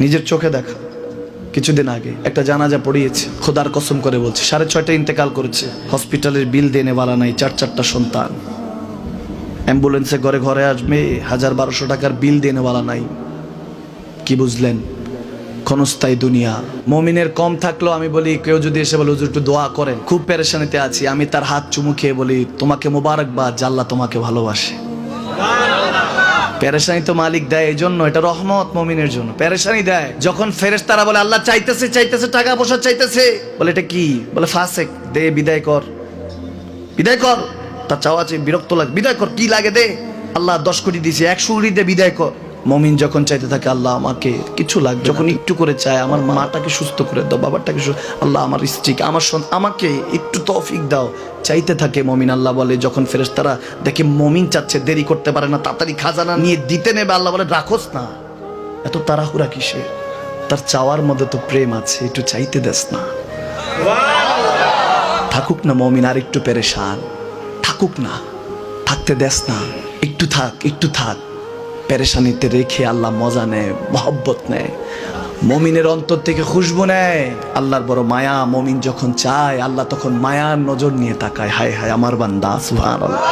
নিজের চোখে দেখা। কিছুদিন আগে একটা জানাজা পড়িয়েছে, খোদার কসম করে বলছে 6:30 ইন্তেকাল করেছে। হসপিটালের বিল দেনে বালা নাই, 4 সন্তান। অ্যাম্বুলেন্সে ঘরে ঘরে আসবে, 1000-1200 টাকার বিল দেনে বালা নাই। কি বুঝলেন? ক্ষণস্থায়ী দুনিয়া। মুমিনের কম থাকলেও আমি বলি, কেউ যদি এসে বলে হুজুর একটু দোয়া করেন, খুব পেরেশানিতে আছি, আমি তার হাত চুমু খেয়ে বলি তোমাকে মোবারকবাদ, আল্লাহ তোমাকে ভালোবাসে। পেরেশানি তো মালিক দেয়, এই জন্য এটা রহমত মুমিনের জন্য। পেরেশানি দেয় যখন ফেরেশতারা বলে আল্লাহ চাইতেছে চাইতেছে, টাকা পয়সা চাইতেছে, বলে এটা কি? বলে ফাসেক, দে বিদায় কর, বিদায় কর। তার চাওয়া চেয়ে বিরক্ত লাগে, বিদায় কর, কি লাগে দে। আল্লাহ 10 কোটি দিয়েছে, 100 কোটি দিয়ে বিদায় কর। মুমিন যখন চাইতে থাকে আল্লাহ আমাকে কিছু লাগবে, যখন একটু করে চায় আমার মাটাকে সুস্থ করে দাও, বাবাটাকে আল্লাহ আমার স্ত্রীকে, আমার আমাকে একটু তৌফিক দাও, চাইতে থাকে মুমিন। আল্লাহ বলে যখন ফেরেশতারা দেখে মুমিন চাচ্ছে, দেরি করতে পারে না, তাড়াতাড়ি খাজানা নিয়ে দিতে নেবে, আল্লাহ বলে রাখোস না, এত তাড়াহুড়া কিসে? তার চাওয়ার মধ্যে তো প্রেম আছে, একটু চাইতে দেস না। থাকুক না মুমিন আর একটু পেরেশান, থাকুক না, থাকতে দেস না, একটু থাক, একটু থাক। পেরেশানিতে রেখে আল্লাহ মজা নেয়, মহব্বত নেয়, মুমিনের অন্তর থেকে খুশবু নেয়। আল্লাহর বড় মায়া। মুমিন যখন চায় আল্লাহ তখন মায়ার নজর নিয়ে তাকায়, হায় হায় আমার বান্দা, সুবহানাল্লাহ।